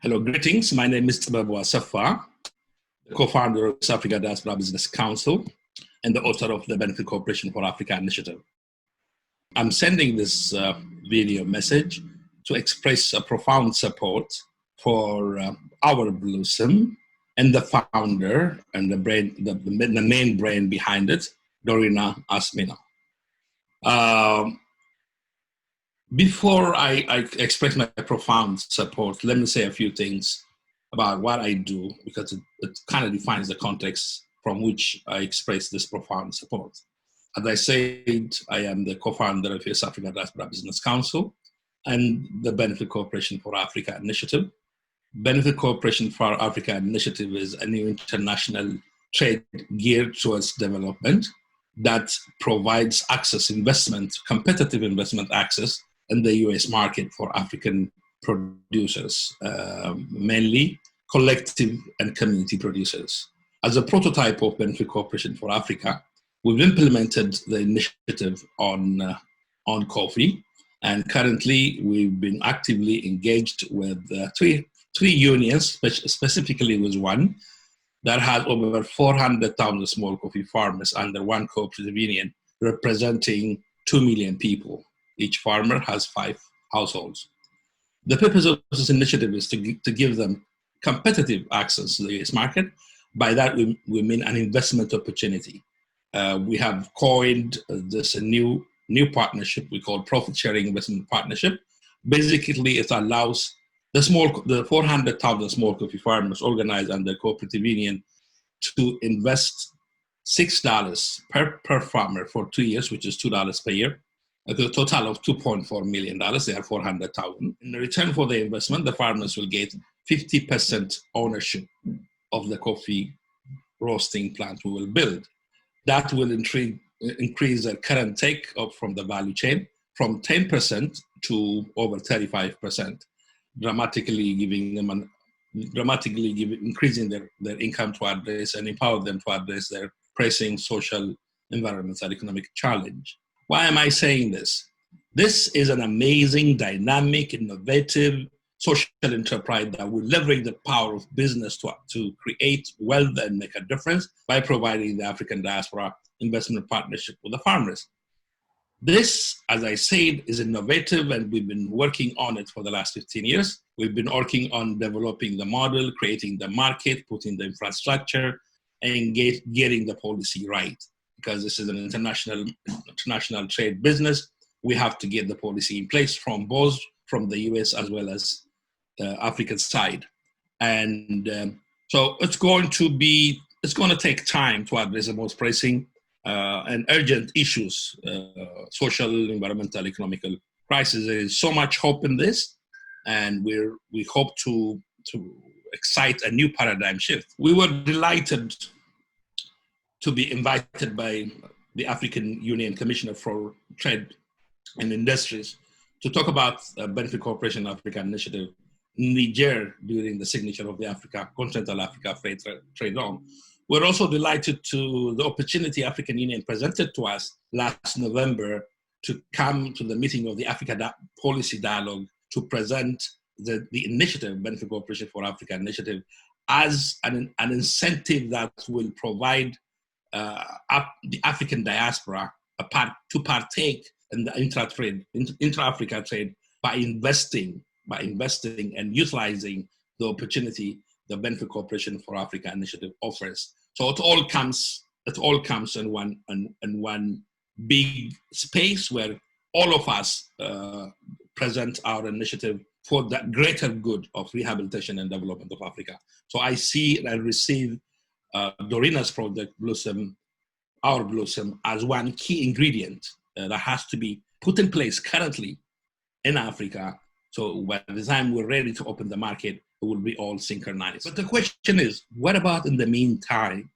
Hello, greetings. My name is Tebabu Assefa, the co-founder of South Africa Diaspora Business Council and the author of the Benefit Corporation for Africa initiative. I'm sending this video message to express a profound support for our Blossom and the founder and the main brain behind it, Dorina Asmina. Before I express my profound support, let me say a few things about what I do, because it kind of defines the context from which I express this profound support. As I said, I am the co-founder of the South Africa Diaspora Business Council and the Benefit Corporation for Africa initiative. Benefit Corporation for Africa initiative is a new international trade geared towards development that provides access, competitive investment access in the US market for African producers, mainly collective and community producers. As a prototype of Benefit Corporation for Africa, we've implemented the initiative on coffee, and currently we've been actively engaged with three unions, specifically with one that has over 400,000 small coffee farmers under one cooperative union, representing 2 million people. Each farmer has 5 households. The purpose of this initiative is to give them competitive access to the US market. By that, we mean an investment opportunity. We have coined this a new partnership we call Profit Sharing Investment Partnership. Basically, it allows the 400,000 small coffee farmers organized under cooperative union to invest $6 per farmer for 2 years, which is $2 per year. At a total of $2.4 million, they are 400,000. In return for the investment, the farmers will get 50% ownership of the coffee roasting plant we will build. That will increase their current take up from the value chain from 10% to over 35%, increasing their income to address and empower them to address their pressing social, environmental, economic challenge. Why am I saying this? This is an amazing, dynamic, innovative social enterprise that will leverage the power of business to create wealth and make a difference by providing the African diaspora investment partnership with the farmers. This, as I said, is innovative, and we've been working on it for the last 15 years. We've been working on developing the model, creating the market, putting the infrastructure, and getting the policy right. Because this is an international trade business, we have to get the policy in place from both from the US as well as the African side. And so it's going to take time to address the most pressing and urgent issues, social, environmental, economical crisis. There is so much hope in this, and we hope to excite a new paradigm shift. We were delighted to be invited by the African Union Commissioner for Trade and Industries to talk about Benefit Corporation Africa Initiative in Niger during the signature of the Continental Africa Free Trade Zone. We're also delighted to the opportunity African Union presented to us last November to come to the meeting of the Africa Policy Dialogue to present the initiative, Benefit Corporation for Africa Initiative, as an incentive that will provide the African diaspora to partake in the intra-Africa trade by investing and utilizing the opportunity the Benefit Corporation for Africa initiative offers. So it all comes in one big space where all of us present our initiative for the greater good of rehabilitation and development of Africa. So I see and receive Dorina's project, Blossom, our Blossom, as one key ingredient that has to be put in place currently in Africa. So by the time we're ready to open the market, it will be all synchronized. But the question is, what about in the meantime?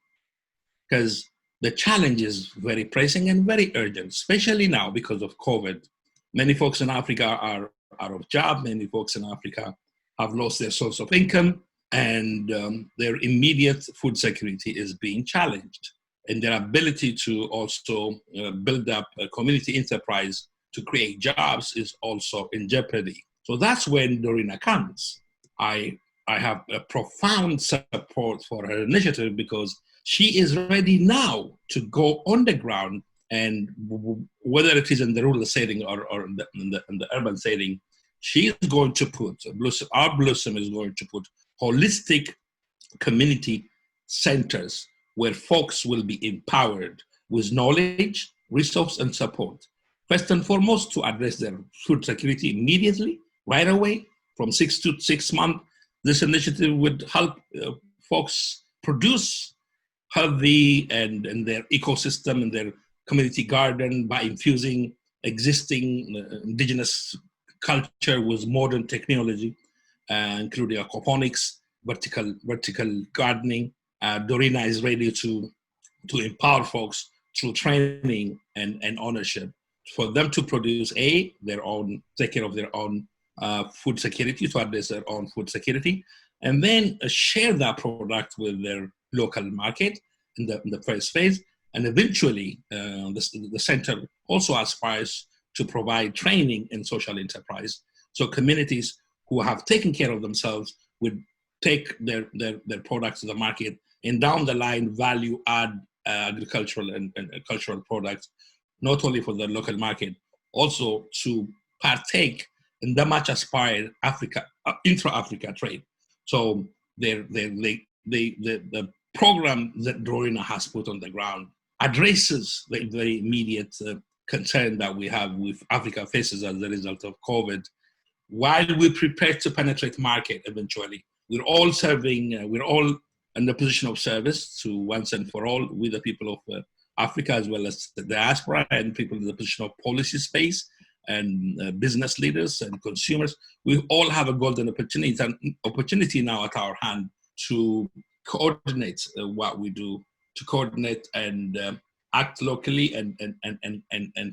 Because the challenge is very pressing and very urgent, especially now because of COVID. Many folks in Africa are out of job. Many folks in Africa have lost their source of income, and their immediate food security is being challenged. And their ability to also build up a community enterprise to create jobs is also in jeopardy. So that's when Dorina comes. I I have a profound support for her initiative because she is ready now to go on the ground, and whether it is in the rural setting or in the urban setting, she is going to put, our Blossom is going to put holistic community centers where folks will be empowered with knowledge, resource, and support. First and foremost, to address their food security immediately, right away, from 6 months. This initiative would help folks produce healthy and their ecosystem and their community garden by infusing existing indigenous culture with modern technology, including aquaponics, vertical gardening. Dorina is ready to empower folks through training and ownership for them to produce their own, take care of their own food security, to address their own food security, and then share that product with their local market in the first phase. And eventually, the center also aspires to provide training in social enterprise. So communities who have taken care of themselves would take their products to the market, and down the line value add agricultural and cultural products, not only for the local market, also to partake in the much aspired intra-Africa trade. So the program that Dorina has put on the ground addresses the very immediate concern that we have with Africa faces as a result of COVID, while we prepare to penetrate market eventually. We're all serving, we're all in the position of service to once and for all with the people of Africa, as well as the diaspora and people in the position of policy space and business leaders and consumers. We all have a golden opportunity now at our hand to coordinate what we do, to coordinate and act locally and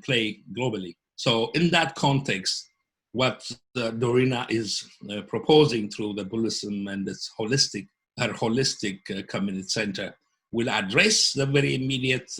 play globally. So in that context, what Dorina is proposing through the Blossom and her holistic community center will address the very immediate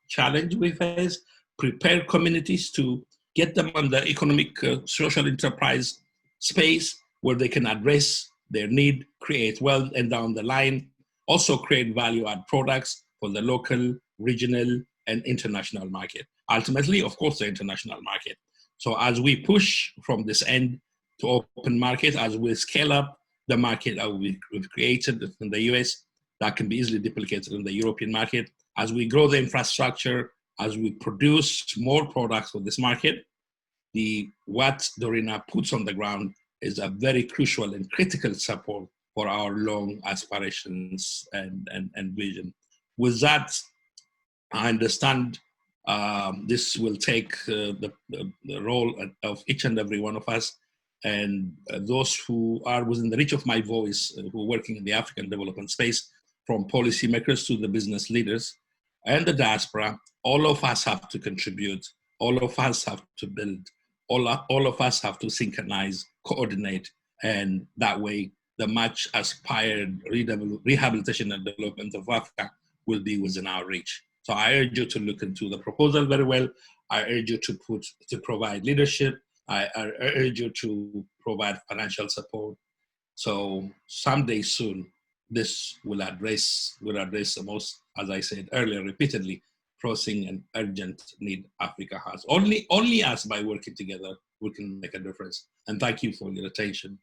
challenge we face, prepare communities to get them on the economic social enterprise space where they can address their need, create wealth, and down the line, also create value-add products for the local, regional, and international market. Ultimately, of course, the international market. So as we push from this end to open market, as we scale up the market that we've created in the US, that can be easily duplicated in the European market, as we grow the infrastructure, as we produce more products for this market, what Dorina puts on the ground is a very crucial and critical support for our long aspirations and vision. With that, I understand this will take the role of each and every one of us, and those who are within the reach of my voice, who are working in the African development space, from policymakers to the business leaders and the diaspora. All of us have to contribute. All of us have to build. All of us have to synchronize, coordinate, and that way the much aspired rehabilitation and development of Africa will be within our reach. So I urge you to look into the proposal very well. I urge you to provide leadership. I urge you to provide financial support. So someday soon, this will address the most, as I said earlier, repeatedly, pressing and urgent need Africa has. Only us, by working together, we can make a difference. And thank you for your attention.